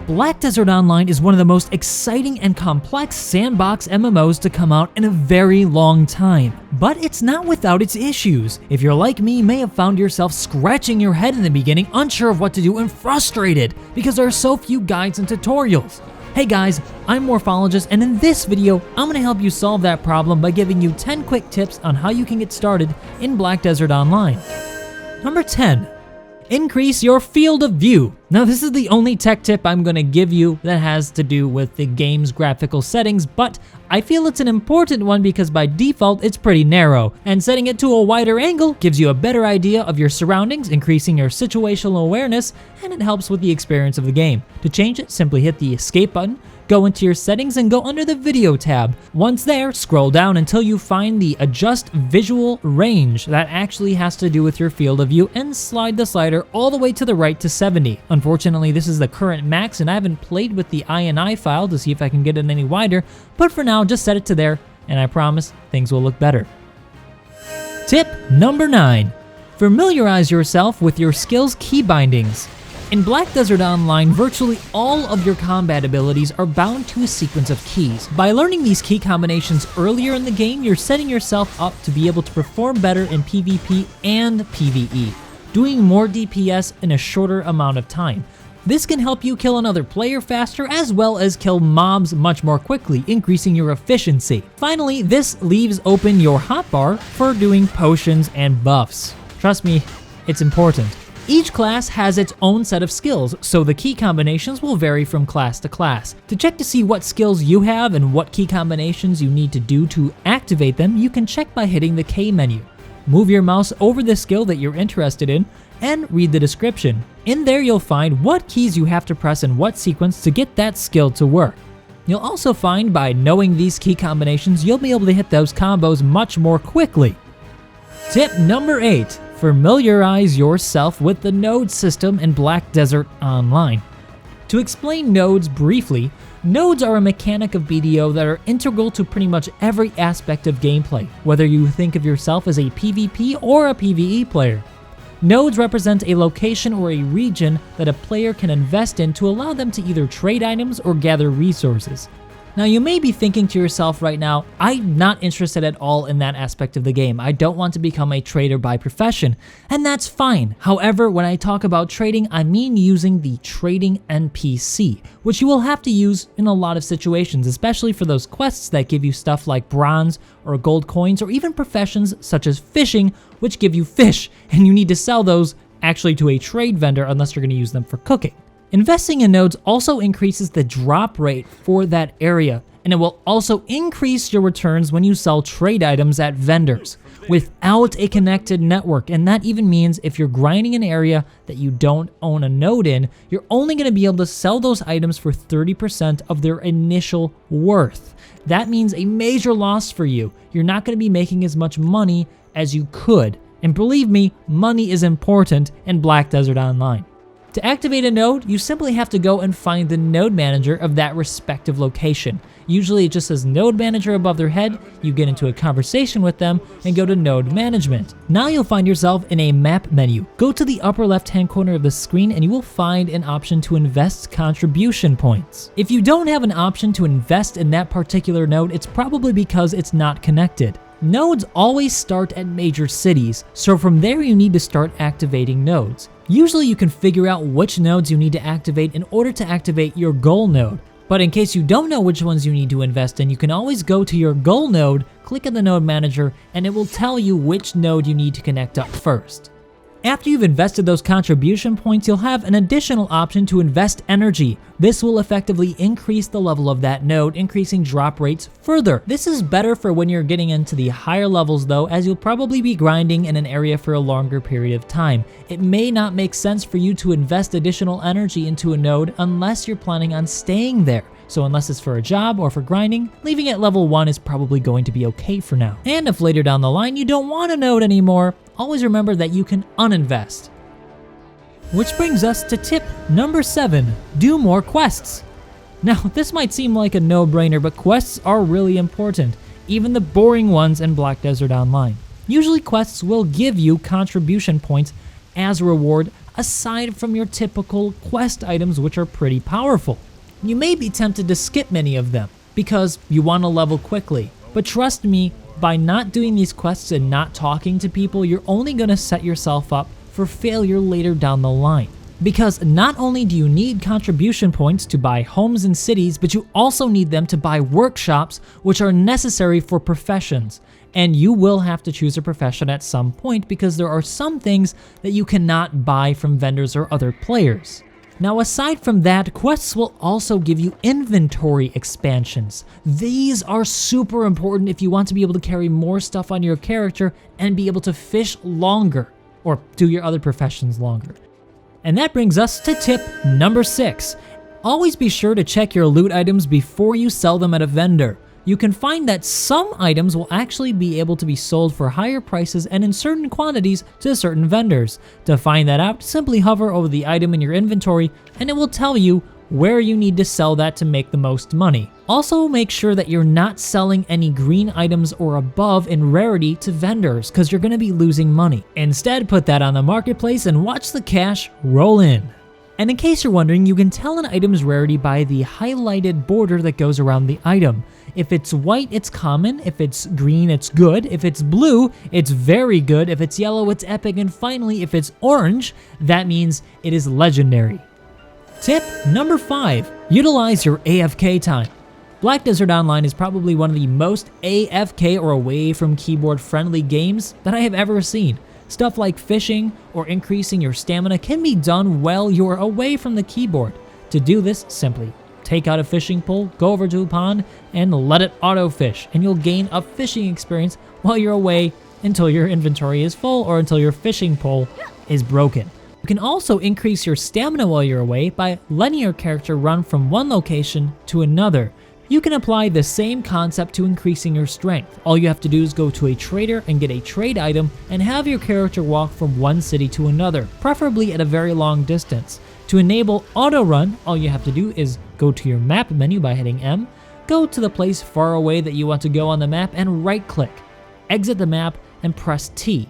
Black Desert Online is one of the most exciting and complex sandbox MMOs to come out in a very long time. But it's not without its issues. If you're like me, you may have found yourself scratching your head in the beginning, unsure of what to do and frustrated because there are so few guides and tutorials. Hey guys, I'm Morphologist, and in this video, I'm going to help you solve that problem by giving you 10 quick tips on how you can get started in Black Desert Online. Number 10. Increase your field of view. Now this is the only tech tip I'm going to give you that has to do with the game's graphical settings, but I feel it's an important one because by default it's pretty narrow, and setting it to a wider angle gives you a better idea of your surroundings, increasing your situational awareness, and it helps with the experience of the game. To change it, simply hit the escape button, go into your settings and go under the video tab. Once there, scroll down until you find the adjust visual range. That actually has to do with your field of view, and slide the slider all the way to the right to 70. Unfortunately, this is the current max and I haven't played with the INI file to see if I can get it any wider, but for now just set it to there and I promise things will look better. Tip number 9. Familiarize yourself with your skills key bindings. In Black Desert Online, virtually all of your combat abilities are bound to a sequence of keys. By learning these key combinations earlier in the game, you're setting yourself up to be able to perform better in PvP and PvE, doing more DPS in a shorter amount of time. This can help you kill another player faster as well as kill mobs much more quickly, increasing your efficiency. Finally, this leaves open your hotbar for doing potions and buffs. Trust me, it's important. Each class has its own set of skills, so the key combinations will vary from class to class. To check to see what skills you have and what key combinations you need to do to activate them, you can check by hitting the K menu. Move your mouse over the skill that you're interested in and read the description. In there you'll find what keys you have to press in what sequence to get that skill to work. You'll also find by knowing these key combinations, you'll be able to hit those combos much more quickly. Tip number 8. Familiarize yourself with the node system in Black Desert Online. To explain nodes briefly, nodes are a mechanic of BDO that are integral to pretty much every aspect of gameplay, whether you think of yourself as a PvP or a PvE player. Nodes represent a location or a region that a player can invest in to allow them to either trade items or gather resources. Now you may be thinking to yourself right now, I'm not interested at all in that aspect of the game. I don't want to become a trader by profession, and that's fine. However, when I talk about trading, I mean using the trading NPC, which you will have to use in a lot of situations, especially for those quests that give you stuff like bronze or gold coins, or even professions such as fishing, which give you fish, and you need to sell those actually to a trade vendor unless you're going to use them for cooking. Investing in nodes also increases the drop rate for that area, and it will also increase your returns when you sell trade items at vendors without a connected network. And that even means if you're grinding an area that you don't own a node in, you're only going to be able to sell those items for 30% of their initial worth. That means a major loss for you. You're not going to be making as much money as you could. And believe me, money is important in Black Desert Online. To activate a node, you simply have to go and find the node manager of that respective location. Usually it just says node manager above their head, you get into a conversation with them and go to node management. Now you'll find yourself in a map menu. Go to the upper left hand corner of the screen and you will find an option to invest contribution points. If you don't have an option to invest in that particular node, it's probably because it's not connected. Nodes always start at major cities, so from there you need to start activating nodes. Usually you can figure out which nodes you need to activate in order to activate your goal node. But in case you don't know which ones you need to invest in, you can always go to your goal node, click on the node manager, and it will tell you which node you need to connect up first. After you've invested those contribution points, you'll have an additional option to invest energy. This will effectively increase the level of that node, increasing drop rates further. This is better for when you're getting into the higher levels though, as you'll probably be grinding in an area for a longer period of time. It may not make sense for you to invest additional energy into a node unless you're planning on staying there. So unless it's for a job or for grinding, leaving at level 1 is probably going to be okay for now. And if later down the line you don't want a node anymore, always remember that you can uninvest. Which brings us to tip number 7, do more quests. Now this might seem like a no-brainer, but quests are really important, even the boring ones in Black Desert Online. Usually quests will give you contribution points as a reward aside from your typical quest items, which are pretty powerful. You may be tempted to skip many of them because you want to level quickly, but trust me, by not doing these quests and not talking to people, you're only going to set yourself up for failure later down the line. Because not only do you need contribution points to buy homes and cities, but you also need them to buy workshops, which are necessary for professions. And you will have to choose a profession at some point because there are some things that you cannot buy from vendors or other players. Now, aside from that, quests will also give you inventory expansions. These are super important if you want to be able to carry more stuff on your character and be able to fish longer, or do your other professions longer. And that brings us to tip number 6. Always be sure to check your loot items before you sell them at a vendor. You can find that some items will actually be able to be sold for higher prices and in certain quantities to certain vendors. To find that out, simply hover over the item in your inventory and it will tell you where you need to sell that to make the most money. Also, make sure that you're not selling any green items or above in rarity to vendors because you're going to be losing money. Instead, put that on the marketplace and watch the cash roll in. And in case you're wondering, you can tell an item's rarity by the highlighted border that goes around the item. If it's white, it's common. If it's green, it's good. If it's blue, it's very good. If it's yellow, it's epic. And finally, if it's orange, that means it is legendary. Tip number 5, utilize your AFK time. Black Desert Online is probably one of the most AFK or away from keyboard friendly games that I have ever seen. Stuff like fishing or increasing your stamina can be done while you're away from the keyboard. To do this, simply take out a fishing pole, go over to a pond, and let it auto-fish, and you'll gain a fishing experience while you're away until your inventory is full or until your fishing pole is broken. You can also increase your stamina while you're away by letting your character run from one location to another. You can apply the same concept to increasing your strength. All you have to do is go to a trader and get a trade item and have your character walk from one city to another, preferably at a very long distance. To enable auto run, all you have to do is go to your map menu by hitting M, go to the place far away that you want to go on the map and right click, exit the map and press T.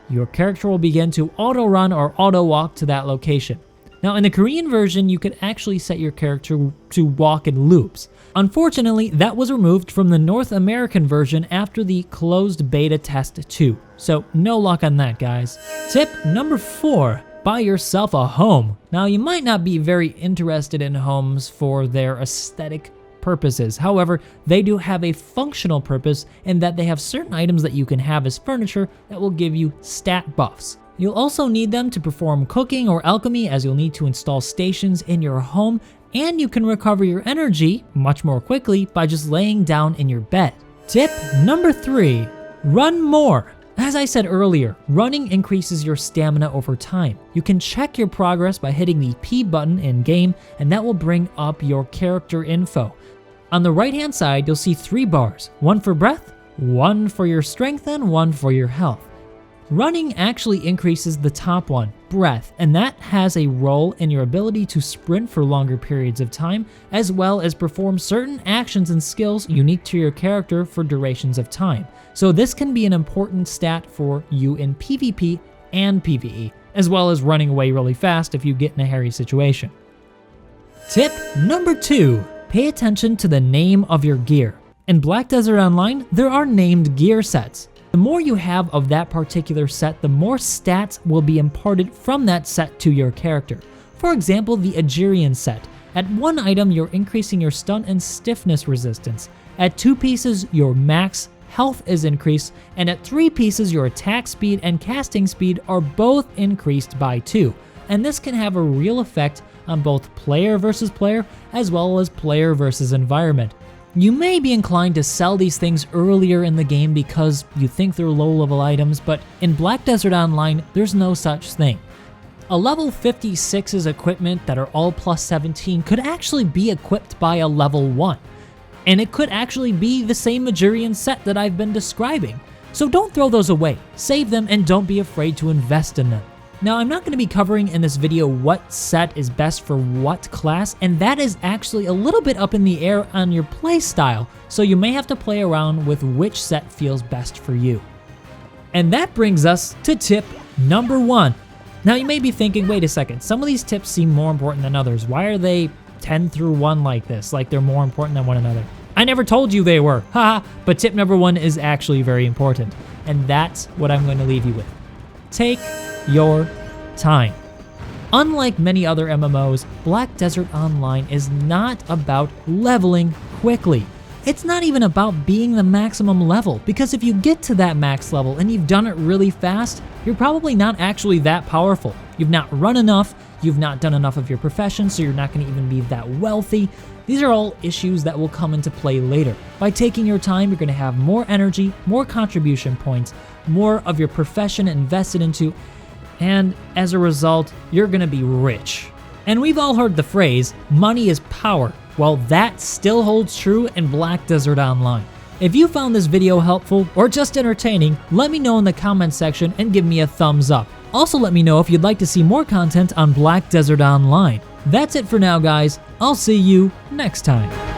Your character will begin to auto run or auto walk to that location. Now in the Korean version, you could actually set your character to walk in loops. Unfortunately, that was removed from the North American version after the closed beta test 2. So no luck on that, guys. Tip number 4, buy yourself a home. Now you might not be very interested in homes for their aesthetic purposes. However, they do have a functional purpose in that they have certain items that you can have as furniture that will give you stat buffs. You'll also need them to perform cooking or alchemy, as you'll need to install stations in your home, and you can recover your energy much more quickly by just laying down in your bed. Tip number 3, run more. As I said earlier, running increases your stamina over time. You can check your progress by hitting the P button in game, and that will bring up your character info. On the right hand side, you'll see 3 bars, one for breath, one for your strength, and one for your health. Running actually increases the top one, breath, and that has a role in your ability to sprint for longer periods of time, as well as perform certain actions and skills unique to your character for durations of time. So this can be an important stat for you in PvP and PvE, as well as running away really fast if you get in a hairy situation. Tip number 2, pay attention to the name of your gear. In Black Desert Online, there are named gear sets. The more you have of that particular set, the more stats will be imparted from that set to your character. For example, the Algerian set. At 1 item, you're increasing your stun and stiffness resistance. At 2 pieces, your max health is increased, and at 3 pieces, your attack speed and casting speed are both increased by 2. And this can have a real effect on both player versus player, as well as player versus environment. You may be inclined to sell these things earlier in the game because you think they're low-level items, but in Black Desert Online, there's no such thing. A level 56's equipment that are all plus 17 could actually be equipped by a level 1. And it could actually be the same Algerian set that I've been describing. So don't throw those away, save them, and don't be afraid to invest in them. Now, I'm not going to be covering in this video what set is best for what class, and that is actually a little bit up in the air on your playstyle, so you may have to play around with which set feels best for you. And that brings us to tip number 1. Now you may be thinking, wait a second, some of these tips seem more important than others. Why are they 10 through 1 like this? Like they're more important than one another. I never told you they were, haha, but tip number 1 is actually very important. And that's what I'm going to leave you with. Take your time. Unlike many other MMOs, Black Desert Online is not about leveling quickly. It's not even about being the maximum level, because if you get to that max level and you've done it really fast, you're probably not actually that powerful. You've not run enough, you've not done enough of your profession, so you're not going to even be that wealthy. These are all issues that will come into play later. By taking your time, you're going to have more energy, more contribution points, more of your profession invested into, and as a result, you're going to be rich. And we've all heard the phrase, money is power. Well, that still holds true in Black Desert Online. If you found this video helpful or just entertaining, let me know in the comments section and give me a thumbs up. Also let me know if you'd like to see more content on Black Desert Online. That's it for now, guys. I'll see you next time.